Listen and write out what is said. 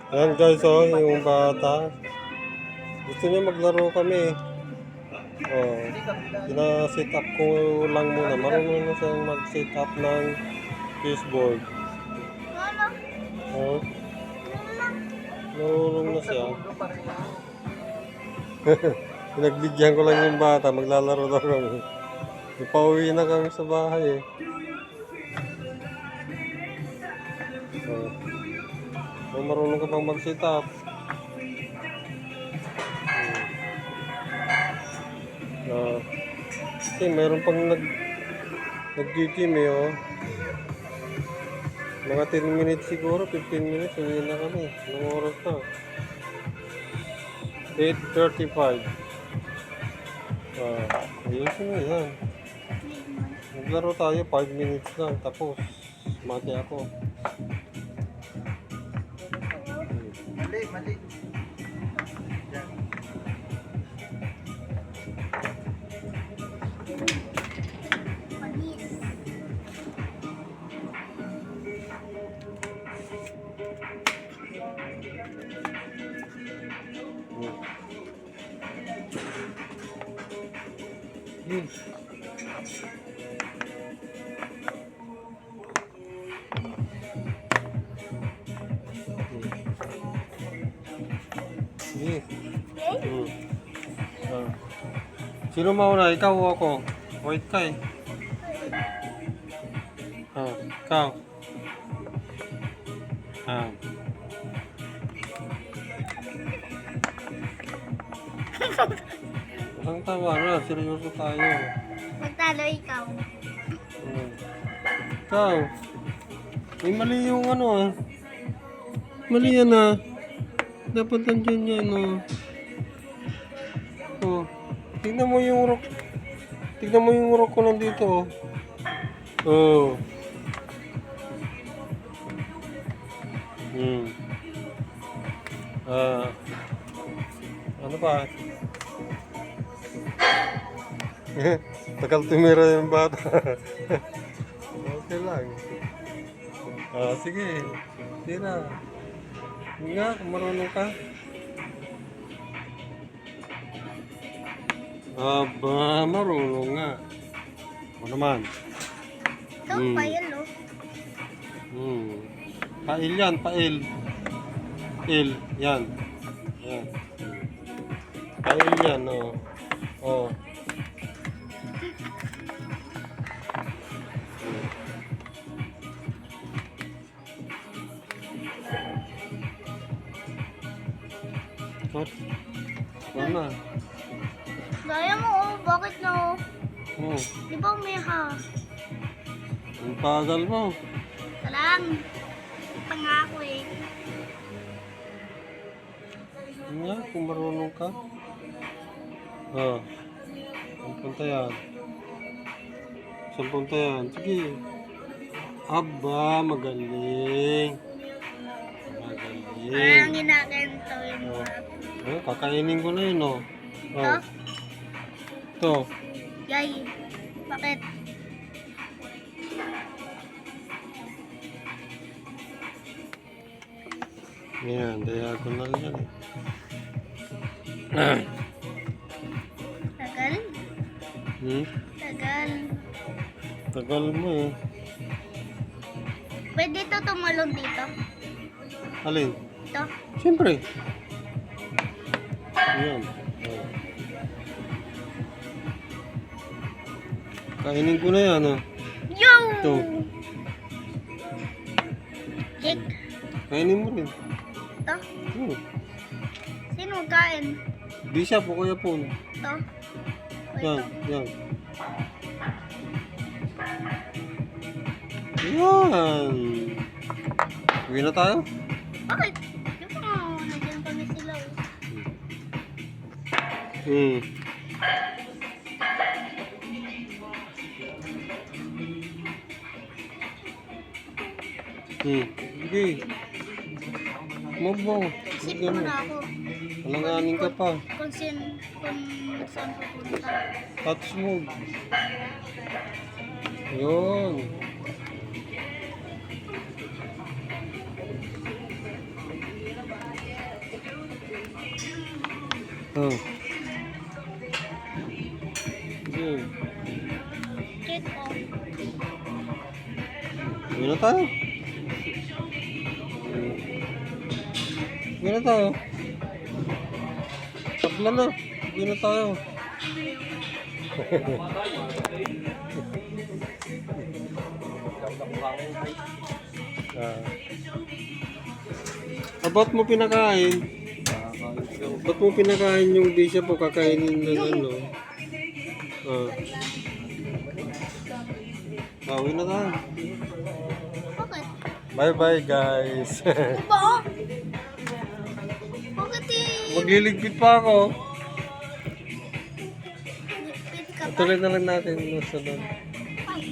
Ayan guys, oh, yung bata. Gusto niya maglaro kami. Oh, pina-set up ko lang muna. Marunong na siyang mag-set up ng fishboard. Oh, marunong na siya. Pinagbigyan ko lang yung bata. Maglalaro daw kami. Ipauwi na kami sa bahay eh. Oh. So, marunong ka bang mag-set up? Kasi meron pang nag-game eh, oh. Mga 10 minutes siguro, 15 minutes, uwi na kami. Anong oras na? 8:35. Ayusin mo yan. Maglaro tayo, 5 minutes lang, tapos mati ako. Mali. Sige. Sino mauna? Ikaw o ako? Wait ka eh. Ikaw. Ang tawa na, seryoso tayo. Magtalo ikaw. Ikaw. May mali yung ano ah. Mali yan ah. Dapat nandiyan yan oh. Oh. Tignan mo yung rock. Tignan mo yung rock ko nandito oh. Oh. Ano ba? Takal tumira yung bata. Okay lang. Sige. Tira. Nga, kung marunong ka. Aba, marunong nga. Ano naman? Ito, pail oh. Pail yan, pail. Pail, yan. Yan. Pail yan, oh. Oh. Mana? Gaya mo oh, bakit na oh? Oh. Di ba umiha? Ang pagal mo. Talang. Pangako eh. Nga, kung marunong ka. Ang punta yan. Saan punta yan? Sige. Aba, magaling. Magaling. Parang ginaganto yung mga. Kakainin ko na yun, oh. Ito? Ito. Yay. Bakit? Yan, diagonal yan. Tagal? Tagal. Tagal mo eh. Pwede ito tumalon dito? Alin? Ito? Siyempre. Yan. Kainin ko na yan, oh. Yo! Ito. Chick. Kainin mo rin. Ito? Sino magkain? Bishop o Kuya Pon. Ito? O Yan, ito? yan. Yan. Uwi na tayo? Bakit? Di ba nandiyan kami sila oh. Sige. Move mo. Isip Sige mo mo. na ako. Alanganin ka pa. Kung saan pupunta. Touch move. Yun. Oh. Hmm. Check off. Uwi na tayo. Uwi na tayo. Tabla na. Uwi na tayo. Ba't mo pinakain? Ba't mo pinakain yung bisya po kakainin ng ano? Uwi na tayo. Bakit? Bye-bye guys. Ba? Bakit Magliligpit pa ako. Nagpit ka pa? Tuloy na lang natin sa doon.